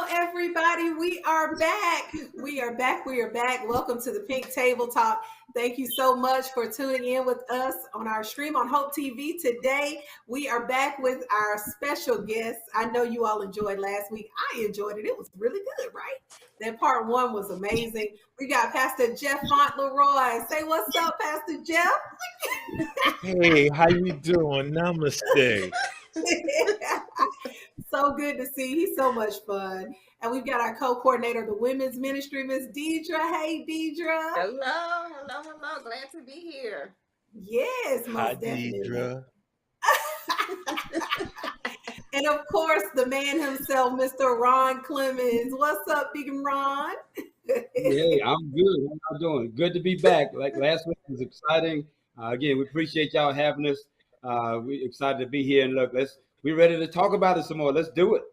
everybody. We are back. We are back. We are back. Welcome to the Pink Table Talk. Thank you so much for tuning in with us on our stream on Hope TV. Today, we are back with our special guests. I know you all enjoyed last week. I enjoyed it. It was really good, right? That part one was amazing. We got Pastor Jeff Fauntleroy. Say what's up, Pastor Jeff. Hey, how you doing? Namaste. So good to see. He's so much fun. And we've got our co-coordinator of the women's ministry, Miss Deidre. Hey, Deidre. Hello. Glad to be here. Yes, Hi, most definitely. Deidre. And of course, the man himself, Mr. Ron Clemens. What's up, Deacon Ron? Hey, I'm good. How y'all doing? Good to be back. Like last week was exciting. Again, we appreciate y'all having us. We're excited to be here. And look, we're ready to talk about it some more. Let's do it.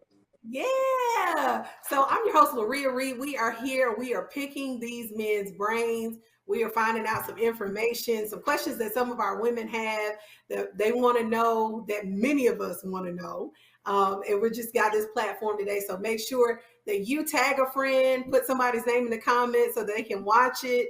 Yeah. So I'm your host, Laria Reed. We are here. We are picking these men's brains. We are finding out some information, some questions that some of our women have that they want to know, that many of us want to know. And we just got this platform today. So make sure that you tag a friend, put somebody's name in the comments so they can watch it,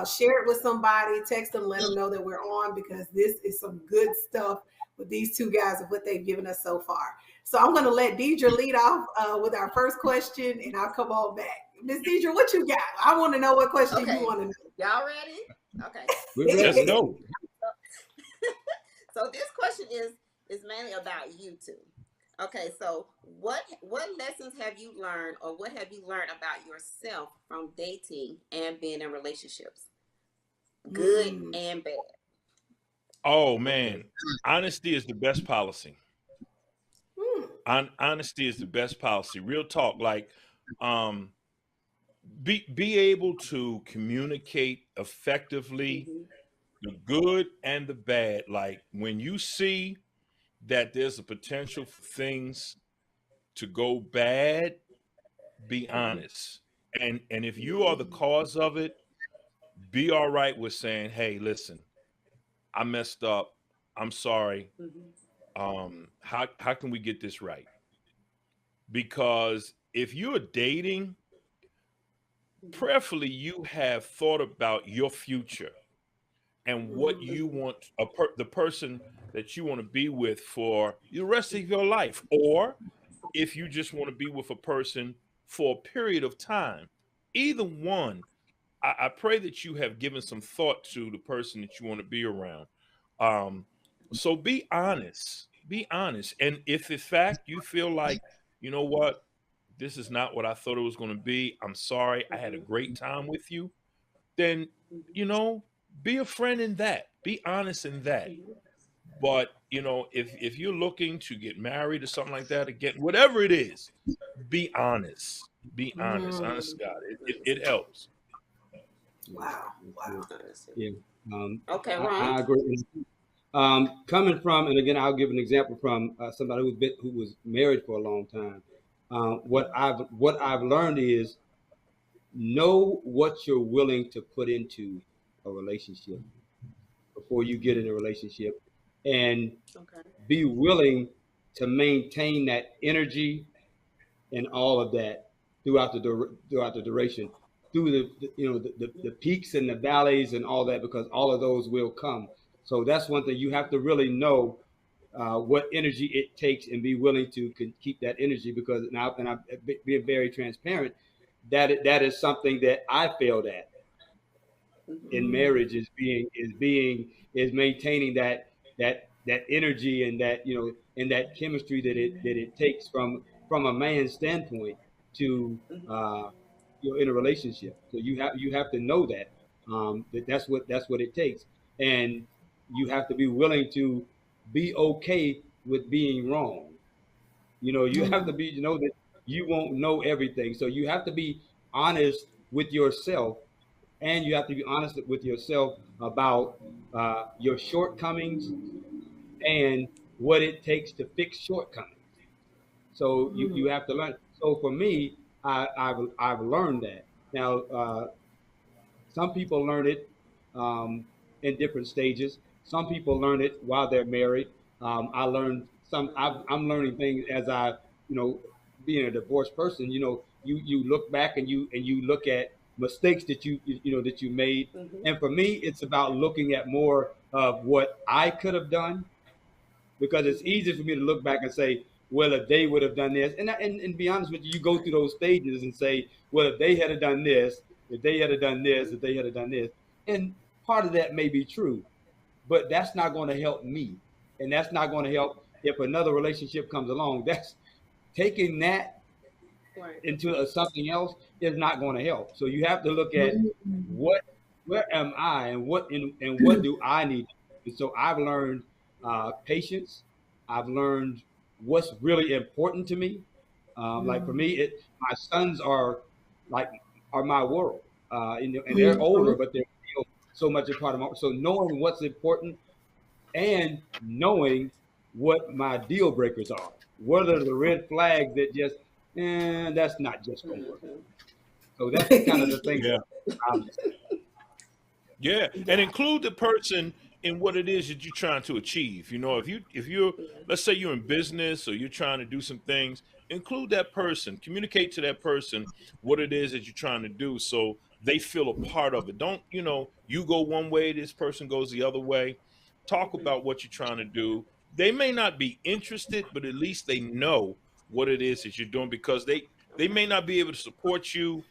share it with somebody, text them, let them know that we're on, because this is some good stuff with these two guys of what they've given us so far. So I'm going to let Deidre lead off with our first question, and I'll come on back. Miss Deidre, what you got? I want to know what question you want to know. Y'all ready? Okay. Let's go. So this question is mainly about you two. Okay, so what lessons have you learned, or what have you learned about yourself from dating and being in relationships? Good and bad. Oh man, honesty is the best policy. Honesty is the best policy. Real talk. Like, be able to communicate effectively, the good and the bad. Like when you see that there's a potential for things to go bad, be honest. And if you are the cause of it, be all right with saying, "Hey, listen, I messed up. I'm sorry. How can we get this right?" Because if you're dating, prayerfully you have thought about your future and what you want the person that you want to be with for the rest of your life, or if you just want to be with a person for a period of time. Either one, I pray that you have given some thought to the person that you want to be around. So be honest. Be honest. And if in fact you feel like, you know what, this is not what I thought it was going to be, I'm sorry, I had a great time with you, then, you know, be a friend in that. Be honest in that. But, you know, if you're looking to get married or something like that, again, whatever it is, be honest. Be honest. Honest to God. It helps. Wow. Yeah. Okay, I Ron. agree. Coming from, and again, I'll give an example from somebody who was married for a long time. What I've learned is know what you're willing to put into a relationship before you get in a relationship, and Okay. be willing to maintain that energy and all of that throughout the duration, through the peaks and the valleys and all that, because all of those will come. So that's one thing you have to really know, what energy it takes, and be willing to keep that energy. Because now, and I'm being very transparent, that is something that I failed at in marriage, is maintaining that energy, and that, and that chemistry that it takes from a man's standpoint to, in a relationship. So you have to know that, that's what it takes. And you have to be willing to be okay with being wrong. You have to be, that you won't know everything. So you have to be honest with yourself, and you have to be honest with yourself about, your shortcomings, and what it takes to fix shortcomings. So you have to learn. So for me, I've learned that. Now, some people learn it, in different stages. Some people learn it while they're married. I learned some. I'm learning things as I, you know, being a divorced person, you look back and you look at mistakes that that you made. Mm-hmm. And for me, it's about looking at more of what I could have done, because it's easy for me to look back and say, well, if they would have done this, and be honest with you, you go through those stages and say, well, if they had done this, if they had done this, if they had done this, and part of that may be true, but that's not going to help me, and that's not going to help if another relationship comes along. That's taking that into something else is not going to help. So you have to look at where am I, and what do I need. And so I've learned patience. I've learned what's really important to me. Like for me, my sons are my world, and they're older, but they're still so much a part of my. So knowing what's important and knowing what my deal breakers are. What are the red flags that just, that's not just going to work. So that's kind of the thing. Yeah, and include the person in what it is that you're trying to achieve. If you're, let's say you're in business or you're trying to do some things, include that person, communicate to that person what it is that you're trying to do, so they feel a part of it. Don't, you go one way, this person goes the other way. Talk about what you're trying to do. They may not be interested, but at least they know what it is that you're doing, because they may not be able to support you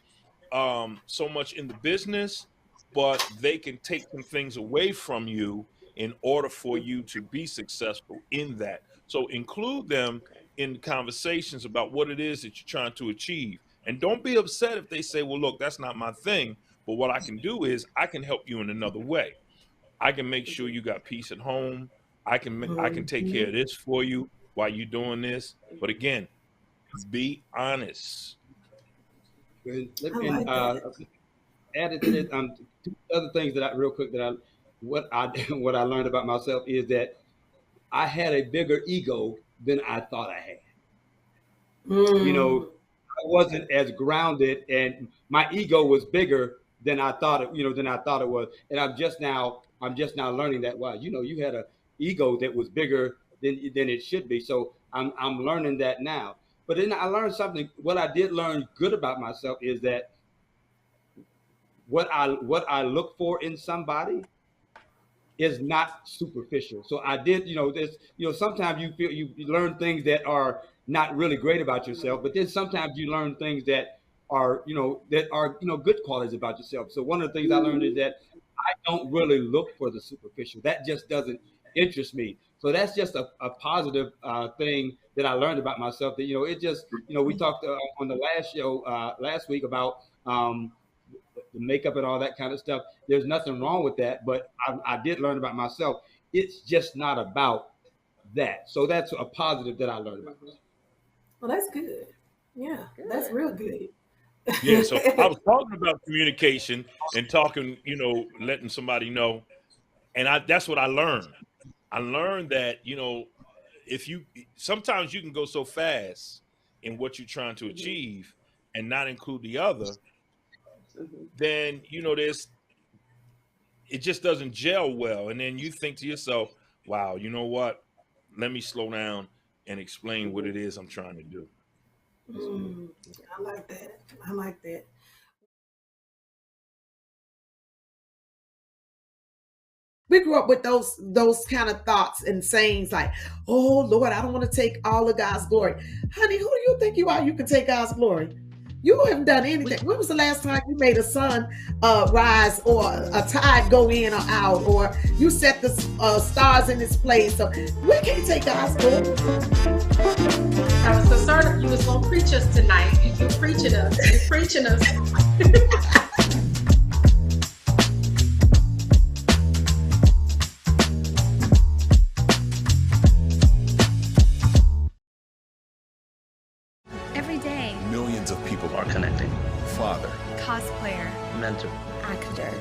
so much in the business, but they can take some things away from you in order for you to be successful in that. So include them in conversations about what it is that you're trying to achieve. And don't be upset if they say, well, look, that's not my thing, but what I can do is I can help you in another way. I can make sure you got peace at home. I can take care of this for you while you're doing this. But again, be honest. Added to it, two other things what I learned about myself is that I had a bigger ego than I thought I had. I wasn't as grounded, and my ego was bigger than I thought it was. And I'm just now learning that, wow, you had an ego that was bigger than it should be. So I'm learning that now. But then I learned something. What I did learn good about myself is that what I look for in somebody is not superficial. So I did, sometimes you feel you learn things that are not really great about yourself, but then sometimes you learn things that are good qualities about yourself. So one of the things I learned is that I don't really look for the superficial. That just doesn't interest me. So that's just a positive thing that I learned about myself. That it just we talked on the last show last week about the makeup and all that kind of stuff. There's nothing wrong with that, but I did learn about myself. It's just not about that. So that's a positive that I learned about myself. Well, that's good. Yeah, that's real good. Yeah, so I was talking about communication and talking, letting somebody know. And that's what I learned. I learned that, sometimes you can go so fast in what you're trying to achieve and not include the other, then, it just doesn't gel well. And then you think to yourself, wow, you know what? Let me slow down and explain what it is I'm trying to do. I like that. I like that. We grew up with those kind of thoughts and sayings like, oh, Lord, I don't want to take all of God's glory. Honey, who do you think you are? You can take God's glory. You haven't done anything. When was the last time you made a sun rise or a tide go in or out, or you set the stars in its place? So we can't take God's glory. I was concerned if you was going to preach us tonight. You're preaching us. You're preaching us. Every day, millions of people are connecting. Father, cosplayer, Mentor. actor.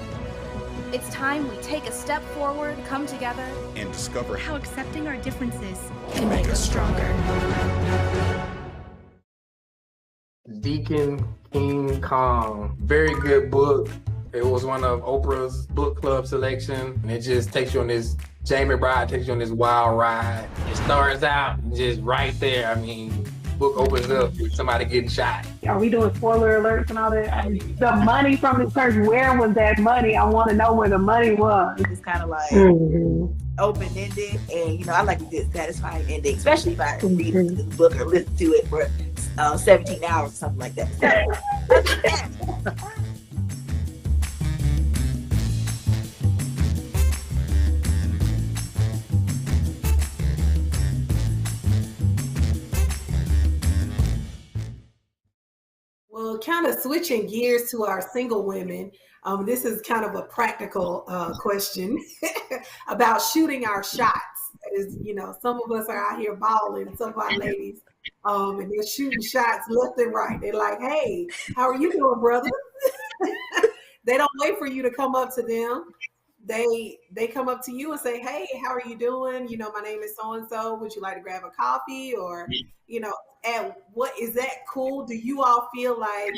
It's time we take a step forward, come together, and discover how accepting our differences can make us stronger. Deacon King Kong. Very good book. It was one of Oprah's book club selection. And it just takes you on this, Jamie Bride takes you on this wild ride. It starts out just right there. I mean, book opens up with somebody getting shot. Are we doing spoiler alerts and all that? I mean, the money from the church, where was that money? I want to know where the money was. It's kind of like Mhm. open-ended, and you know, I like a good satisfying ending, especially if I read Mhm. the book or listen to it for 17 hours or something like that. So, other than that, Well, kind of switching gears to our single women. This is kind of a practical question about shooting our shots. Is some of us are out here balling, some of our ladies, and they're shooting shots left and right. They're like, "Hey, how are you doing, brother?" They don't wait for you to come up to them. They come up to you and say, "Hey, how are you doing? My name is so and so. Would you like to grab a coffee?" Or, and what is that cool? Do you all feel like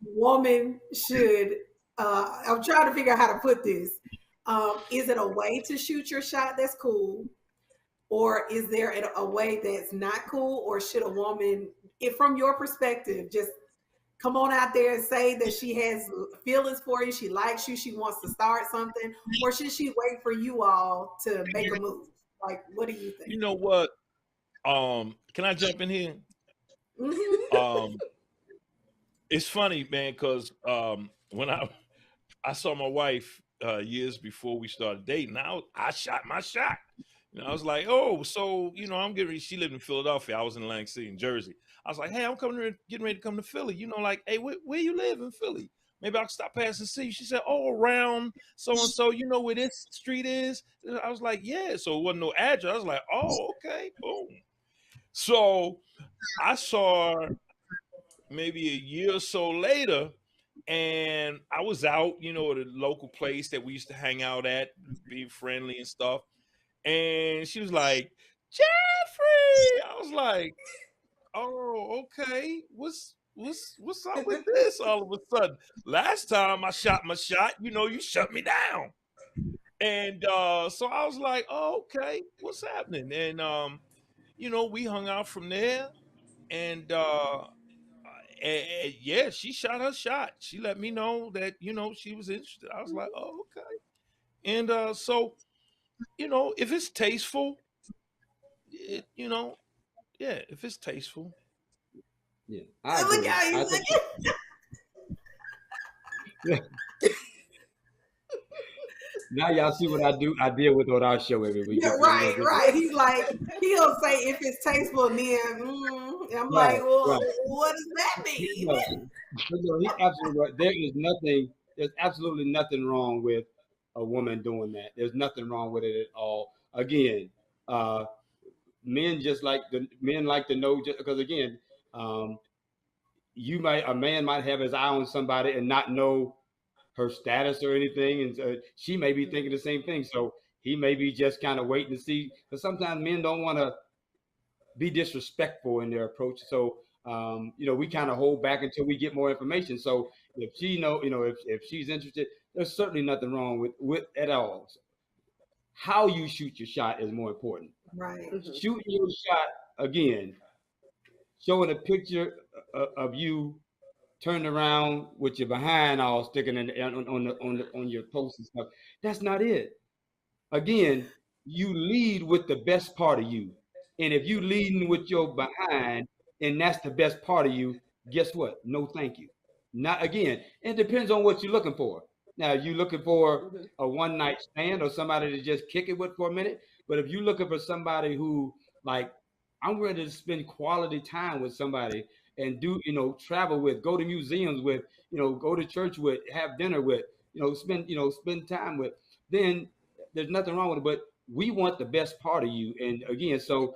woman should? I'm trying to figure out how to put this. Is it a way to shoot your shot that's cool, or is there a way that's not cool? Or should a woman, if from your perspective, just come on out there and say that she has feelings for you, she likes you, she wants to start something, or should she wait for you all to make a move? Like, what do you think? You know what? Can I jump in here? Mhm. It's funny, man, because when I saw my wife years before we started dating, I shot my shot. I was like, oh, so I'm getting ready. She lived in Philadelphia. I was in Atlantic City, in Jersey. I was like, hey, I'm getting ready to come to Philly. Like, hey, where you live in Philly? Maybe I can stop past and see you. She said, oh, around so and so. You know where this street is? I was like, yeah. So it wasn't no address. I was like, oh, okay, boom. So I saw her maybe a year or so later, and I was out, at a local place that we used to hang out at, be friendly and stuff. And she was like, Jeffrey. I was like, oh, okay. What's up with this all of a sudden? Last time I shot my shot, you shut me down. And so I was like, oh, okay, what's happening? And we hung out from there, and yeah, she shot her shot. She let me know that she was interested. I was like, oh, okay. And so if it's tasteful, yeah, if it's tasteful. Yeah, I agree. Look how you I look. think now y'all see what I do. I deal with on our show every week. Yeah, right. He's like, he'll say if it's tasteful, and then I'm Right, like, well, right. what does that mean? Right. But no, he's absolutely right. There's absolutely nothing wrong with a woman doing that. There's nothing wrong with it at all. Again, men like to know, just because again, um, a man might have his eye on somebody and not know her status or anything, and she may be thinking the same thing. So he may be just kind of waiting to see. Because sometimes men don't want to be disrespectful in their approach. So we kind of hold back until we get more information. So if she if she's interested, there's certainly nothing wrong with at all. How you shoot your shot is more important. Right. Shooting your shot again, showing a picture of you turned around with your behind all sticking on your post and stuff. That's not it. Again, you lead with the best part of you. And if you leading with your behind and that's the best part of you, guess what? No, thank you. Not again. It depends on what you're looking for. Now, you looking for a one night stand or somebody to just kick it with for a minute. But if you're looking for somebody who, like, I'm ready to spend quality time with somebody and do, travel with, go to museums with, go to church with, have dinner with, spend time with, then there's nothing wrong with it. But we want the best part of you. And again, so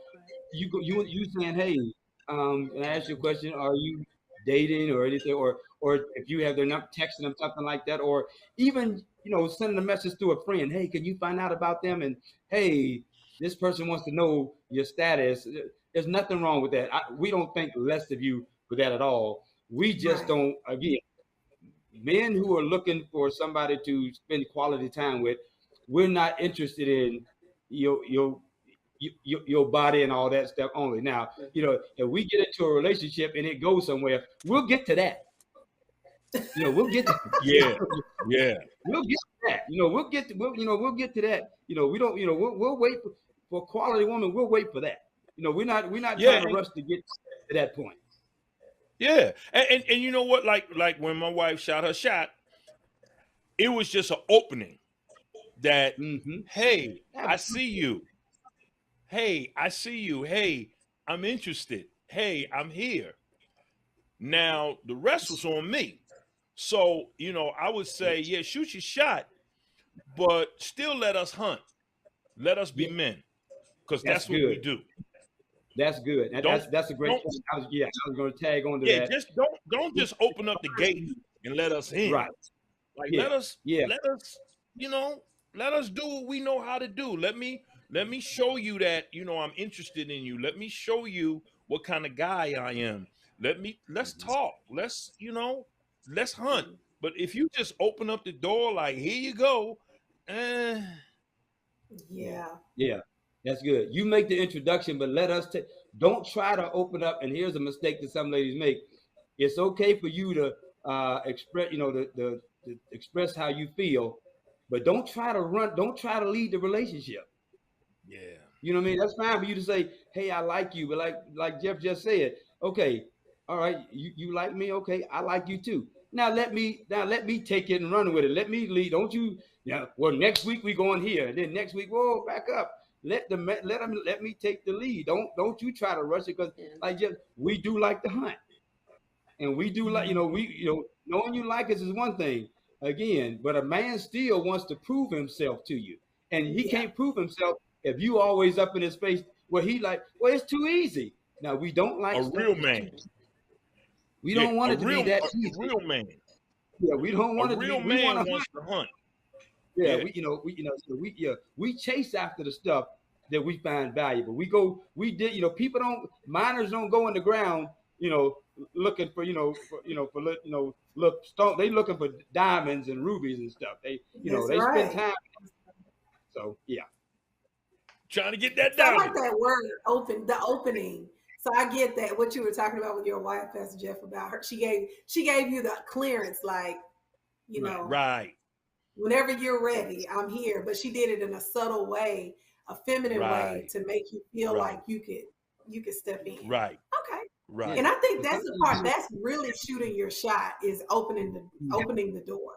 you saying, hey, can I ask you a question? Are you dating or anything? Or if you have their number, texting them, something like that, or even, sending a message to a friend, hey, can you find out about them? And hey, this person wants to know your status. There's nothing wrong with that. We don't think less of you for that at all. We just don't, again, men who are looking for somebody to spend quality time with, we're not interested in your your body and all that stuff only. Now, you know, if we get into a relationship and it goes somewhere, we'll get to that. You know, we'll get to Yeah. we'll get to that. You know, we'll get to that. You know, we don't. You know, we'll wait for quality woman. We'll wait for that. You know, we're not trying to rush to get to that point. Yeah, and you know what? Like when my wife shot her shot, it was just an opening. That hey, I see you. Hey, I see you. Hey, I'm interested. Hey, I'm here. Now the rest was on me. So, you know, I would say, yeah, shoot your shot, but still let us hunt. Let us be men, because that's what we do. That's good. That's a great point. I was going to tag on to that. Just don't just open up the gate and let us in. Right. Like let us, you know, let us do what we know how to do. Let me show you that, you know, I'm interested in you. Let me show you what kind of guy I am. Let's talk. Let's hunt. But if you just open up the door like, here you go, yeah, that's good. You make the introduction, but let us don't try to open up. And here's a mistake that some ladies make. It's okay for you to express, you know, the express how you feel, but don't try to lead the relationship. Yeah. You know what I mean? That's fine for you to say, hey, I like you. But like Jeff just said, okay, all right, you like me, okay, I like you too. Now let me take it and run with it. Let me lead. Don't you? Yeah. Well, next week we going here, and then next week, whoa, back up. Let me take the lead. Don't you try to rush it, because we do like to hunt, and we do like knowing you like us is one thing again, but a man still wants to prove himself to you, and he can't prove himself if you always up in his face. Well, it's too easy. Now we don't like a real man. We don't want it to be that easy. A real man. Yeah, we don't want a real man wants to hunt. Yeah, we chase after the stuff that we find valuable. Miners don't go in the ground, looking for, look stone. They looking for diamonds and rubies and stuff. They spend time. So yeah. Trying to get that down. I like that word, the opening. So I get that what you were talking about with your wife, Pastor Jeff, about her. She gave you the clearance, like, right. Whenever you're ready, I'm here. But she did it in a subtle way, a feminine way, to make you feel like you could step in. Right. Okay. Right. And I think that's the part that's really shooting your shot, is opening the door.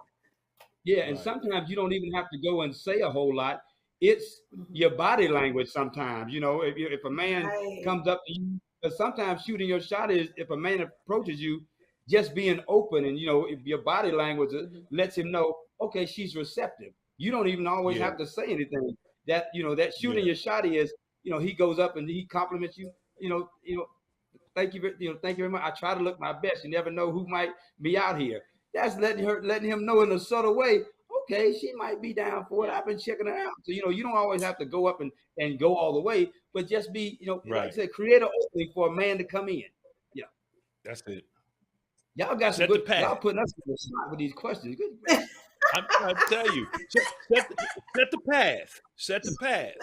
Yeah, and sometimes you don't even have to go and say a whole lot. It's your body language sometimes. If a man comes up to you, but sometimes shooting your shot is if a man approaches you, just being open, and if your body language lets him know, okay, she's receptive. You don't even always have to say anything. That that shooting your shot is, he goes up and he compliments you. Thank you very much. I try to look my best. You never know who might be out here. That's letting him know in a subtle way. Okay, she might be down for it. I've been checking her out. So, you don't always have to go up and go all the way, but just be, like I said, create an opening for a man to come in. Yeah. That's it. Y'all got some good, y'all putting us in the spot with these questions. Good. I'm trying to tell you, set the path. Set the path.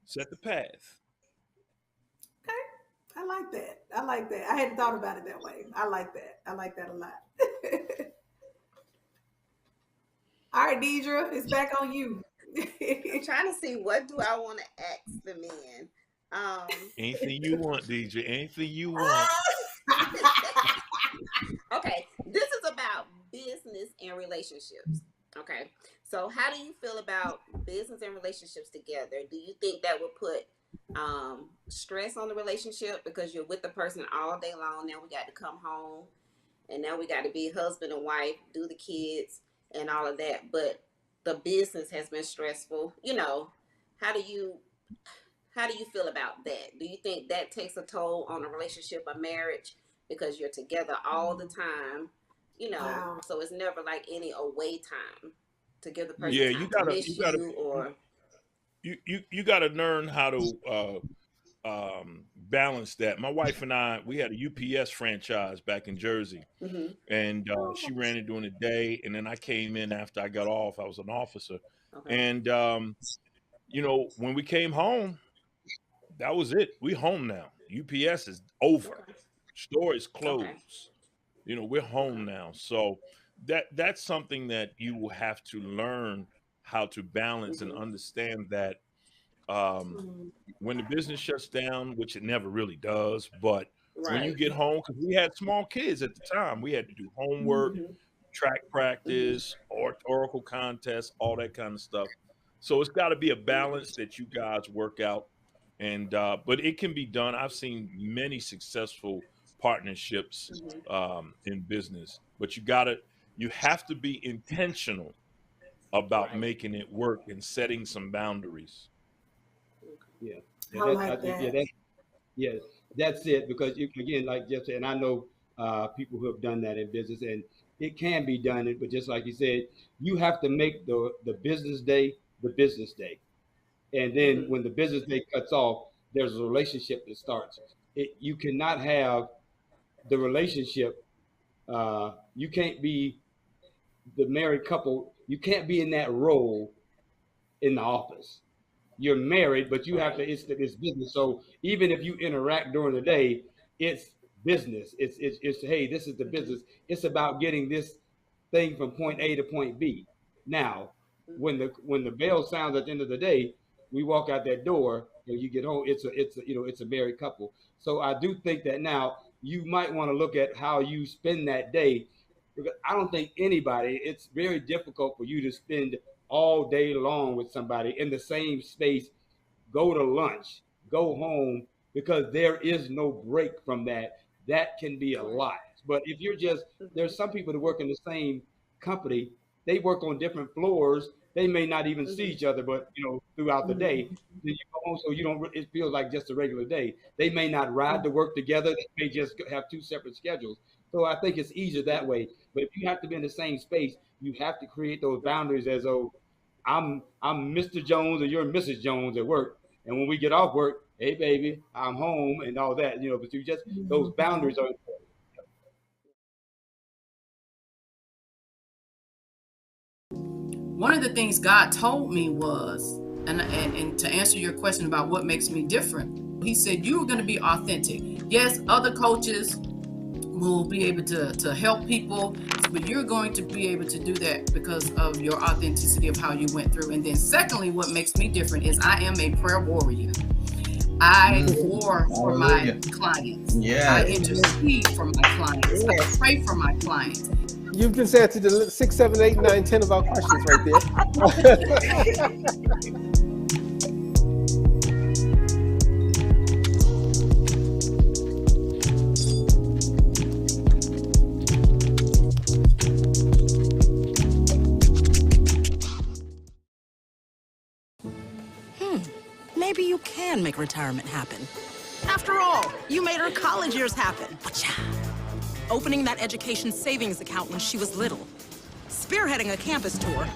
Set the path. Okay. I like that. I hadn't thought about it that way. I like that a lot. All right, Deidre, it's back on you. I'm trying to see, what do I want to ask the men? Anything you want, Deidre. Anything you want. Okay, this is about business and relationships. Okay, so how do you feel about business and relationships together? Do you think that would put stress on the relationship, because you're with the person all day long? Now we got to come home, and now we got to be husband and wife, do the kids and all of that, but the business has been stressful. How do you feel about that? Do you think that takes a toll on a relationship, a marriage, because you're together all the time? Wow. So it's never like any away time to give the person Yeah, time you gotta learn how to balance that. My wife and I, we had a UPS franchise back in Jersey, and she ran it during the day, and then I came in after I got off. I was an officer, and when we came home, that was it. We home now. UPS is over. Okay. Store is closed. Okay. You know, we're home now. So that's something that you will have to learn how to balance and understand that when the business shuts down, which it never really does, but when you Right. get home, because we had small kids at the time, we had to do homework, track practice, or oracle contests, all that kind of stuff. So it's got to be a balance that you guys work out, and but it can be done. I've seen many successful partnerships in business, but you have to be intentional about Right. making it work and setting some boundaries. Yeah. I Yeah, like that. yeah, that's it. Because again, like Jeff said, and I know people who have done that in business, and it can be done. But just like you said, you have to make the business day the business day, and then when the business day cuts off, there's a relationship that starts. You cannot have the relationship. You can't be the married couple. You can't be in that role in the office. You're married, but you have to. It's business. So even if you interact during the day, it's business. It's hey, this is the business. It's about getting this thing from point A to point B. Now, when the bell sounds at the end of the day, we walk out that door and you get home. It's a married couple. So I do think that now you might want to look at how you spend that day, because I don't think anybody. It's very difficult for you to spend all day long with somebody in the same space, go to lunch, go home, because there is no break from that. That can be a lot. But if there's some people that work in the same company, they work on different floors. They may not even see each other, but throughout the day, then you go home, so you don't. It feels like just a regular day. They may not ride to work together. They may just have two separate schedules. So I think it's easier that way. But if you have to be in the same space, you have to create those boundaries as though I'm Mr. Jones and you're Mrs. Jones at work. And when we get off work, hey baby, I'm home and all that. But those boundaries are important. One of the things God told me was, and to answer your question about what makes me different, he said, you're going to be authentic. Yes, other coaches will be able to help people, but you're going to be able to do that because of your authenticity of how you went through. And then secondly, what makes me different is I am a prayer warrior. I war for my clients. I intercede for my clients. I pray for my clients. You've just answered the 6, 7, 8, 9, 10 of our questions right there. Maybe you can make retirement happen. After all, you made her college years happen. Opening that education savings account when she was little. Spearheading a campus tour.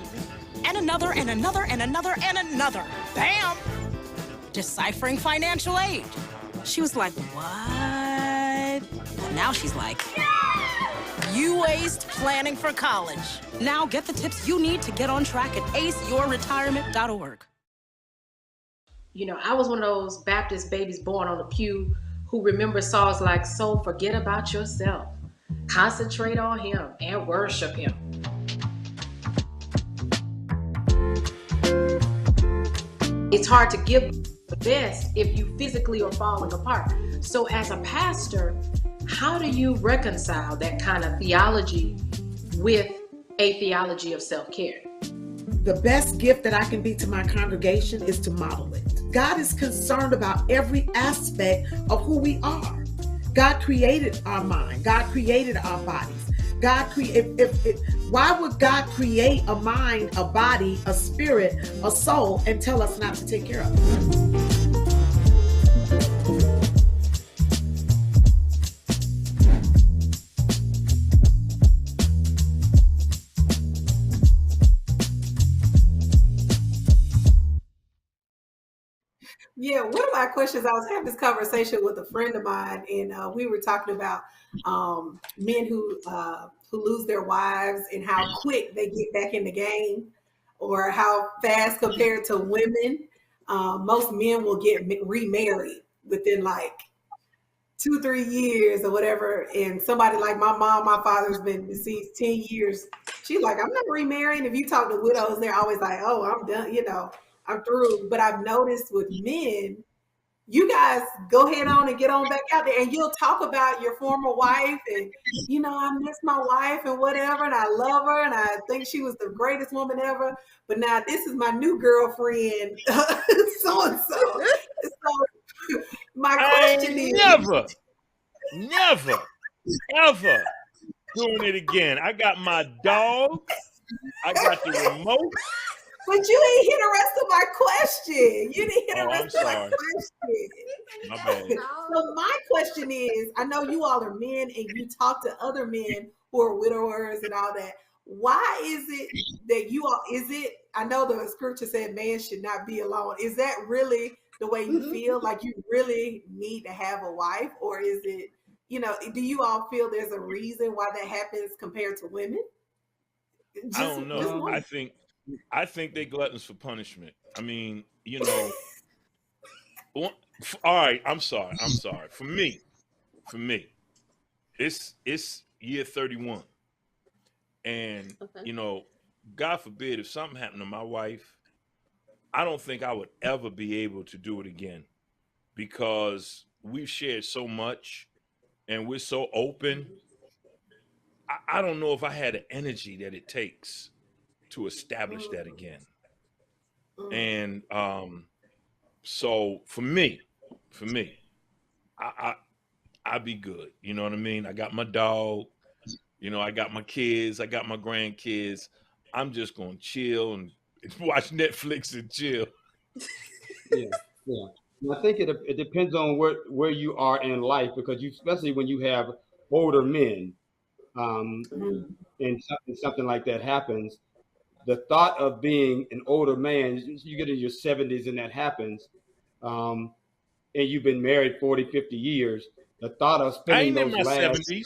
And another, and another, and another, and another. Bam! Deciphering financial aid. She was like, what? And now she's like, you aced planning for college. Now get the tips you need to get on track at aceyourretirement.org. I was one of those Baptist babies born on the pew who remember songs like, so forget about yourself, concentrate on him and worship him. It's hard to give the best if you physically are falling apart. So as a pastor, how do you reconcile that kind of theology with a theology of self-care? The best gift that I can be to my congregation is to model it. God is concerned about every aspect of who we are. God created our mind. God created our bodies. Why would God create a mind, a body, a spirit, a soul, and tell us not to take care of it? Yeah, one of my questions, I was having this conversation with a friend of mine, and we were talking about men who lose their wives and how quick they get back in the game, or how fast compared to women. most men will get remarried within like 2-3 years or whatever. And somebody like my mom, my father's been deceased 10 years. She's like, I'm not remarrying. If you talk to widows, they're always like, oh, I'm done, I'm through. But I've noticed with men, you guys go ahead on and get on back out there, and you'll talk about your former wife and, I miss my wife and whatever, and I love her, and I think she was the greatest woman ever. But now this is my new girlfriend, so-and-so. So my question is... Never, ever doing it again. I got my dog. I got the remote. But you ain't hear the rest of my question. You didn't hear the rest of my question. My bad. So my question is, I know you all are men and you talk to other men who are widowers and all that. Why is it that I know the scripture said man should not be alone. Is that really the way you feel? Like you really need to have a wife? Or is it, do you all feel there's a reason why that happens compared to women? I don't know. I think they gluttons for punishment. I mean, all right, I'm sorry. For me, it's year 31. And, God forbid if something happened to my wife, I don't think I would ever be able to do it again, because we've shared so much and we're so open. I don't know if I had the energy that it takes to establish that again. And so for me, I'd be good. You know what I mean? I got my dog, I got my kids, I got my grandkids. I'm just gonna chill and watch Netflix and chill. Yeah. I think it depends on where you are in life, because especially when you have older men, and something like that happens, the thought of being an older man, you get in your 70s and that happens, and you've been married 40, 50 years, the thought of spending those last 70s.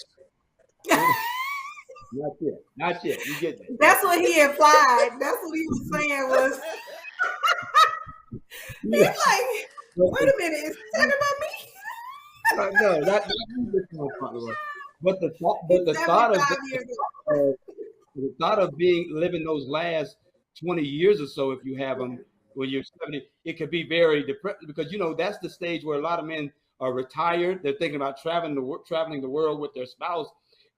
Not yet. You get that. That's what he implied. That's what he was saying was. He's like, wait a minute, is he talking about me? No, not but the thought of living those last 20 years or so, if you have them when you're 70, it could be very depressing, because that's the stage where a lot of men are retired. They're thinking about traveling the world with their spouse.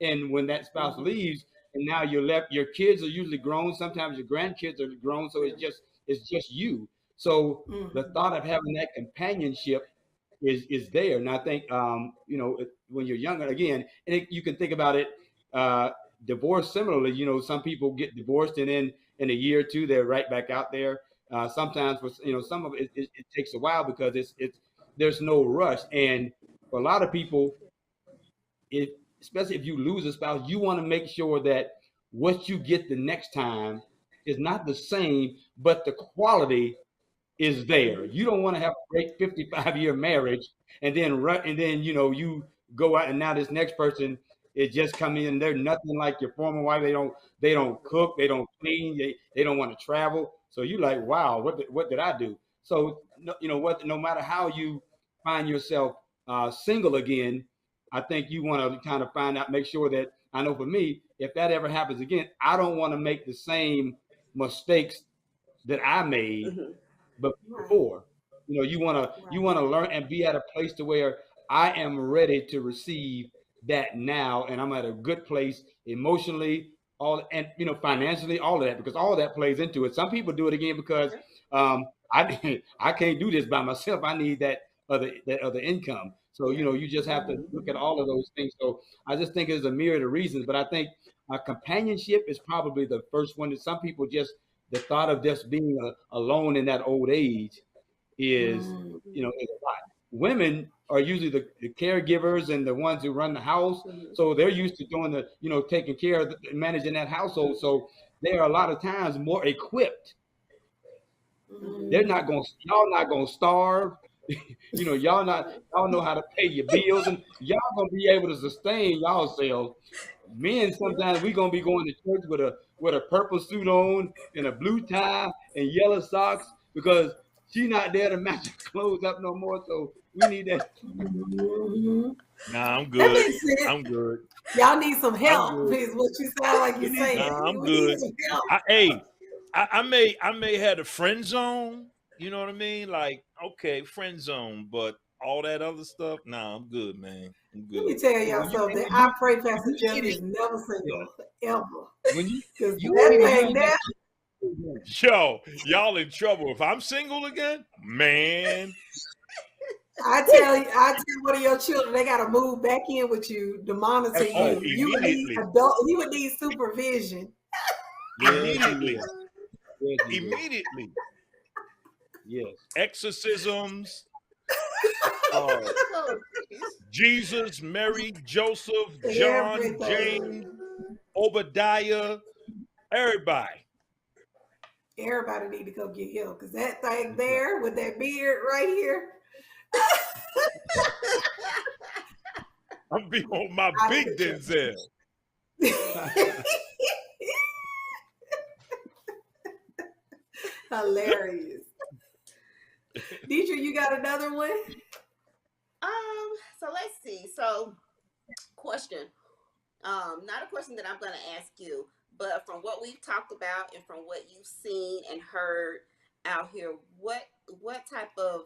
And when that spouse leaves, and now you're left, your kids are usually grown. Sometimes your grandkids are grown. So it's just you. So the thought of having that companionship is there. And I think, when you're younger, again, and you can think about it, divorce similarly. Some people get divorced and then in a year or two, they're right back out there. Sometimes, some of it takes a while because there's no rush. And for a lot of people, especially if you lose a spouse, you want to make sure that what you get the next time is not the same, but the quality is there. You don't want to have a great 55-year marriage and then you go out and now this next person is just coming in. They're nothing like your former wife. They don't cook, they don't clean, they don't want to travel. So you like, wow, what did I do? So no matter how you find yourself single again, I think you want to kind of find out, make sure that, I know for me, if that ever happens again, I don't want to make the same mistakes that I made before. You want to learn and be at a place to where I am ready to receive that now, and I'm at a good place emotionally, financially, all of that, because all of that plays into it. Some people do it again because I can't do this by myself. I need that other income. So, you just have to look at all of those things. So I just think there's a myriad of reasons, but I think companionship is probably the first one. That some people the thought of just being alone in that old age is, is a lot. Women are usually the caregivers and the ones who run the house. So they're used to doing taking care of managing that household. So they are a lot of times more equipped. Y'all not going to starve. Y'all know how to pay your bills, and y'all gonna be able to sustain yourselves. Men, sometimes we gonna be going to church with a purple suit on and a blue tie and yellow socks, because She's not there to match her clothes up no more. So we need that. Nah, I'm That good. makes sense. I'm good. Y'all need some I'm help, good. is what you sound like you're saying. Nah, I'm We need good. some help. I may have a friend zone. You know what I mean? Like, okay, friend zone, but all that other stuff, nah, I'm good, man. I'm Let me good. tell y'all something. I pray Pastor Jeff is never single, ever. When Because you that need to thing use there, Yo, y'all in trouble. If I'm single again, man. I tell one of your children they gotta move back in with you to monitor Oh, you. You would need immediately. you would need supervision. Immediately. Yes, you do. Immediately. Yes. Exorcisms. Jesus, Mary, Joseph, John, Everything. James, Obadiah, everybody. Everybody need to go get healed because that thing there with that beard right here. I'm be on my big Denzel. Hilarious. Deidre, you got another one? So let's see. So, question. Not a question that I'm going to ask you, but from what we've talked about and from what you've seen and heard out here, what type of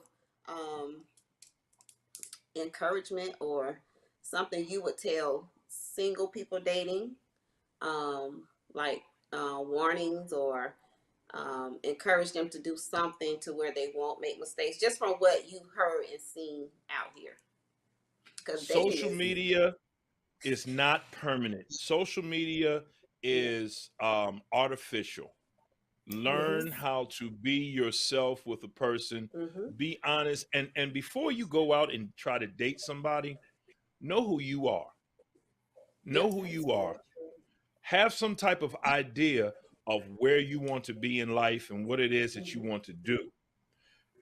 encouragement or something you would tell single people dating, like warnings or encourage them to do something to where they won't make mistakes, just from what you heard and seen out here? Because Social media is not permanent. Social media is artificial. Learn how to be yourself with a person. Be honest, and before you go out and try to date somebody, know who you are. Know who you are. Have some type of idea of where you want to be in life and what it is that you want to do.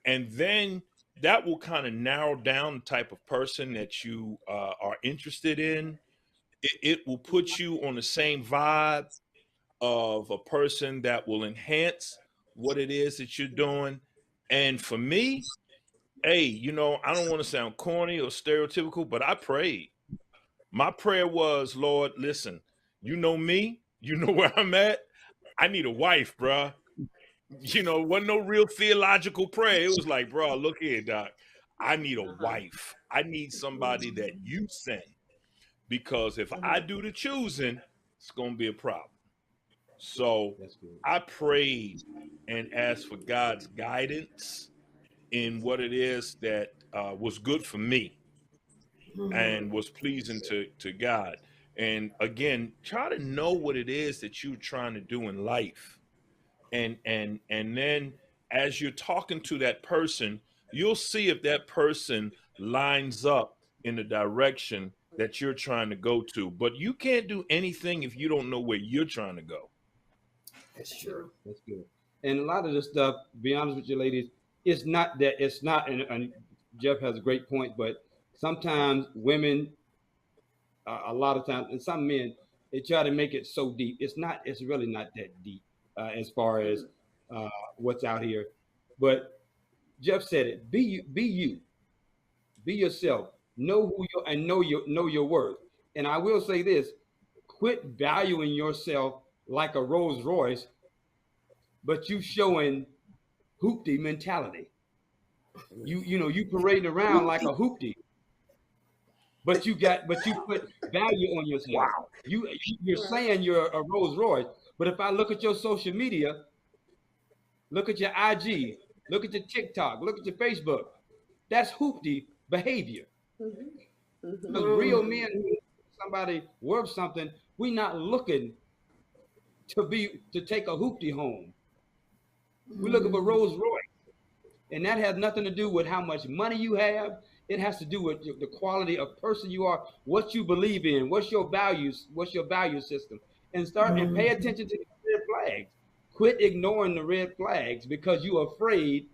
And then that will kind of narrow down the type of person that you are interested in. It will put you on the same vibe of a person that will enhance what it is that you're doing. And for me, hey, you know, I don't want to sound corny or stereotypical, but I prayed. My prayer was, Lord, listen, you know me, you know where I'm at. I need a wife, bruh. You know, wasn't no real theological prayer. It was like, bro, look here, doc. I need a wife. I need somebody that you send. Because if I do the choosing, it's going to be a problem. So I prayed and asked for God's guidance in what it is that was good for me and was pleasing to God. And again, try to know what it is that you're trying to do in life. And then as you're talking to that person, you'll see if that person lines up in the direction that you're trying to go to. But you can't do anything if you don't know where you're trying to go. That's true. That's good. And a lot of this stuff, to be honest with you, ladies, it's not that it's not, and Jeff has a great point, but sometimes women, a lot of times, and some men, they try to make it so deep. It's really not that deep as far as what's out here. But Jeff said it, be you, be yourself, know who you are, and know your worth. And I will say this, quit valuing yourself like a Rolls Royce, but you showing hoopty mentality. You parading around like a hoopty, but you put value on yourself. Wow. You're saying you're a Rolls Royce, but if I look at your social media, look at your IG, look at your TikTok, look at your Facebook, that's hoopty behavior. Because real men, somebody worth something, we not looking to take a hoopty home. We're looking for Rolls Royce. And that has nothing to do with how much money you have. It has to do with the quality of person you are, what you believe in, what's your values, what's your value system. And start and pay attention to the red flags. Quit ignoring the red flags because you're afraid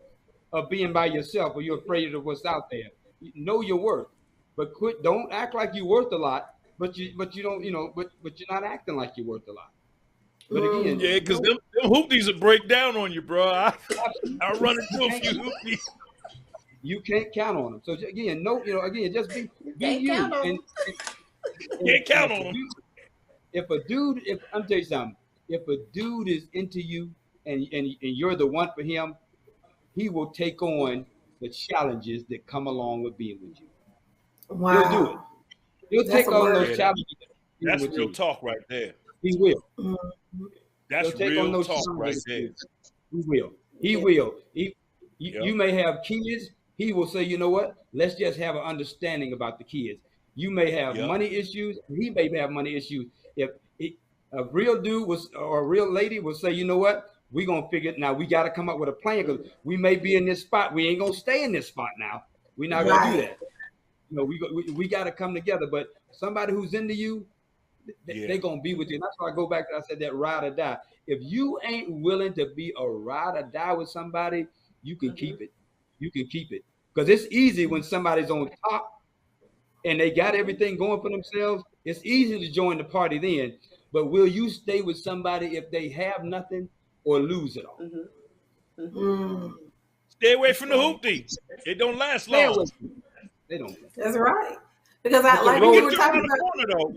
of being by yourself or you're afraid of what's out there. You know your worth. But don't act like you're worth a lot, but you don't, but you're not acting like you're worth a lot. But again, yeah, because them Them hoopties will break down on you, bro. I run into a few hoopties. You can't count on them. So again, just be Can't you. count on And Can't count on them. I'm tell you something, if a dude is into you and you're the one for him, he will take on the challenges that come along with being with you. Wow. He'll do it. He'll take on those challenges. That's real talk right there. He will. That's real talk right there. He will. He will. You may have kids. He will say, you know what? Let's just have an understanding about the kids. You may have money issues. He may have money issues. If a real dude or a real lady will say, you know what? We're going to figure it now. We got to come up with a plan because we may be in this spot. We ain't going to stay in this spot now. We're not going to do that. You know, we got to come together. But somebody who's into you, they're going to be with you. And that's why I go back to, I said that ride or die. If you ain't willing to be a ride or die with somebody, you can keep it. You can keep it. Because it's easy when somebody's on top and they got everything going for themselves. It's easy to join the party then. But will you stay with somebody if they have nothing or lose it all? Stay away from the hoopty. It don't last long. They don't. That's right. Because like you were talking about.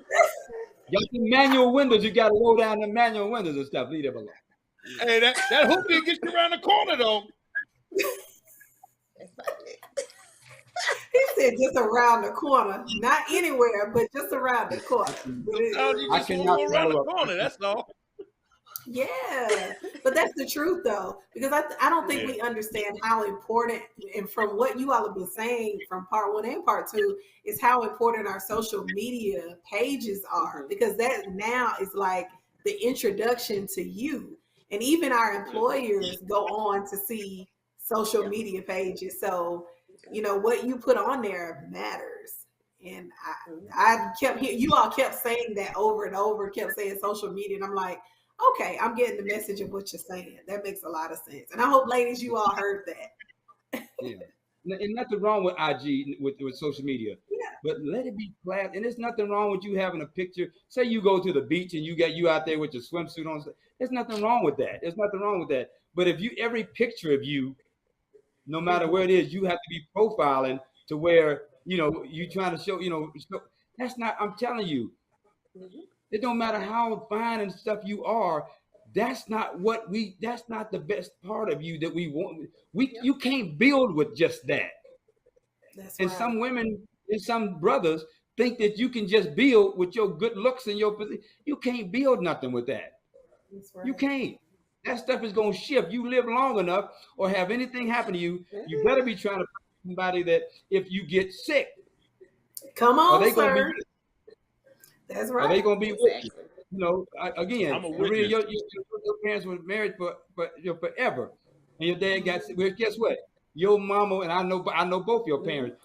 Y'all some manual windows, you got to roll down the manual windows and stuff. Leave them alone. Hey, that hoopty gets you around the corner though. He said just around the corner, not anywhere, but just around the corner. I cannot around the corner. That's all. Yeah, but that's the truth though, because I don't think we understand how important, and from what you all have been saying from part 1 and part 2, is how important our social media pages are, because that now is like the introduction to you, and even our employers go on to see social media pages. So, you know, what you put on there matters. And I kept hearing, you all kept saying that over and over, kept saying social media. And I'm like, okay, I'm getting the message of what you're saying. That makes a lot of sense. And I hope, ladies, you all heard that. Yeah. And nothing wrong with IG, with social media. Yeah. But let it be class. And there's nothing wrong with you having a picture. Say you go to the beach and you out there with your swimsuit on. There's nothing wrong with that. There's nothing wrong with that. But if every picture of you, no matter where it is, you have to be profiling to where, you know, you trying to show, that's not, I'm telling you, it don't matter how fine and stuff you are. That's not the best part of you that we want. You can't build with just that. That's and right. Some women and some brothers think that you can just build with your good looks and your position. You can't build nothing with that. That's right. You can't. That stuff is going to shift. You live long enough or have anything happen to you, you better be trying to find somebody that if you get sick, come on, sir. Gonna be, that's right. Are they going to be with you? You know, again, your parents were married for forever. And your dad got sick. Well, guess what? Your mama, and I know both your parents,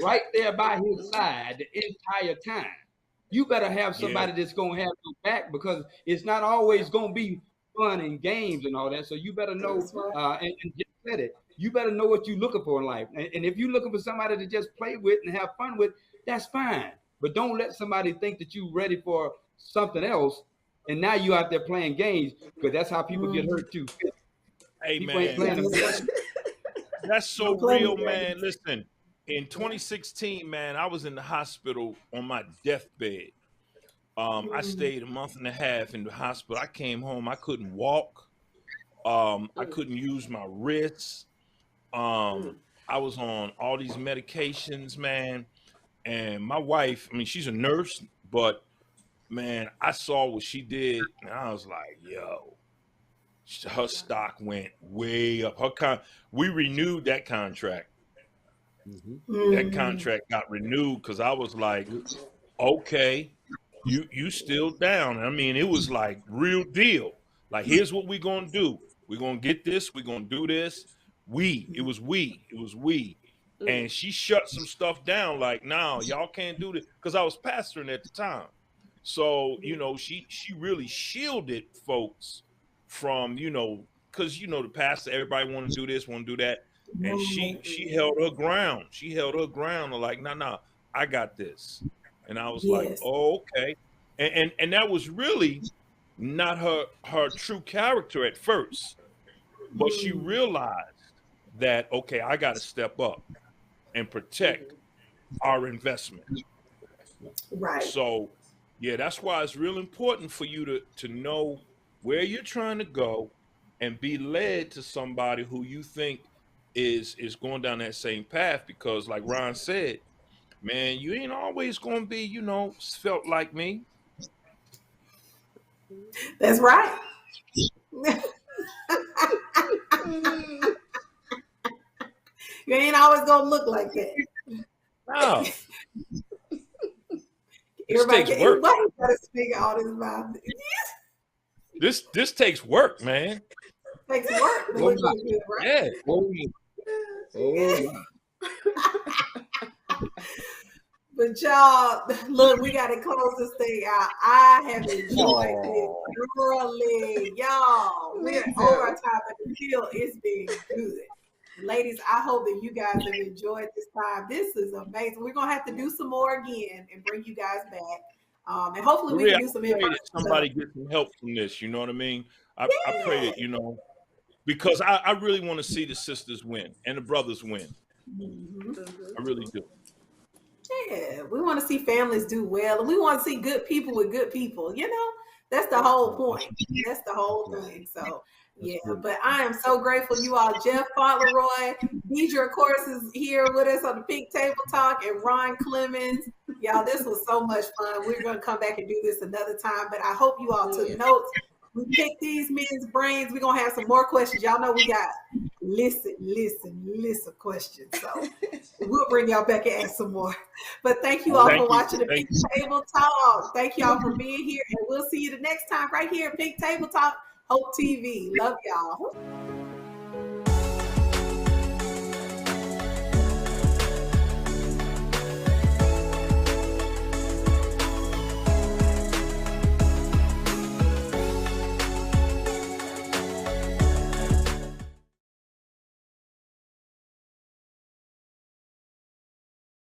right there by his side the entire time. You better have somebody that's going to have your back, because it's not always going to be fun and games and all that. So you better know, and just said it, you better know what you're looking for in life. And if you're looking for somebody to just play with and have fun with, that's fine. But don't let somebody think that you're ready for something else, and now you out there playing games, because that's how people get hurt too. Hey, man, that's so real, man. Listen, in 2016, man, I was in the hospital on my deathbed. I stayed a month and a half in the hospital. I came home. I couldn't walk. I couldn't use my wrists. I was on all these medications, man. And my wife, I mean, she's a nurse, but man, I saw what she did, and I was like, yo, her stock went way up. We renewed that contract. That contract got renewed because I was like, okay, you still down. I mean, it was like real deal. Like, here's what we're gonna do. We're gonna get this. We're gonna do this. It was we. And she shut some stuff down. Like, no, y'all can't do this, because I was pastoring at the time. So, you know, she really shielded folks from, you know, because, you know, the pastor, everybody want to do this, want to do that. And she held her ground. She held her ground. Like, no, I got this. And I was like, oh, okay. And that was really not her true character at first, but she realized that, okay, I got to step up and protect our investment. Right. So, yeah, that's why it's real important for you to know where you're trying to go and be led to somebody who you think is going down that same path. Because like Ron said, man, you ain't always going to be, you know, felt like me. That's right. You ain't always gonna look like that. No. Everybody takes work. gotta speak all this about This takes work, man. takes work. to look like this, right? Yeah. But y'all, look, we got to close this thing out. I have enjoyed this thoroughly. Y'all, we're over our time, but still, it's been good. Ladies, I hope that you guys have enjoyed this time. This is amazing. We're going to have to do some more again and bring you guys back. And hopefully we can do some I pray that somebody get some help from this. You know what I mean? I pray that, you know, because I really want to see the sisters win and the brothers win. I really do. Yeah, we want to see families do well, and we want to see good people with good people. You know, that's the whole point. That's the whole thing. So, yeah, but I am so grateful you all. Jeff Fauntleroy, Deidre, of course, is here with us on the Pink Table Talk, and Ron Clemens. Y'all, this was so much fun. We're going to come back and do this another time, but I hope you all took notes. We picked these men's brains. We're going to have some more questions. Y'all know we got listen of questions. So we'll bring y'all back and ask some more. But thank you all for watching the Pink Table Talk. Thank y'all for being here. And we'll see you the next time right here at Pink Table Talk, Hope TV. Love y'all.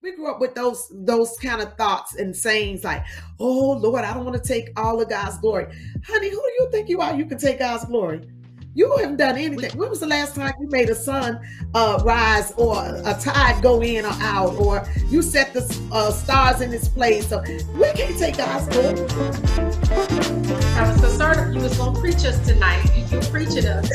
We grew up with those kind of thoughts and sayings like, oh Lord, I don't want to take all of God's glory. Honey, who do you think you are? You can take God's glory. You haven't done anything. When was the last time you made a sun rise or a tide go in or out, or you set the stars in its place? So we can't take God's glory. I was concerned if you was going to preach us tonight. You preaching us.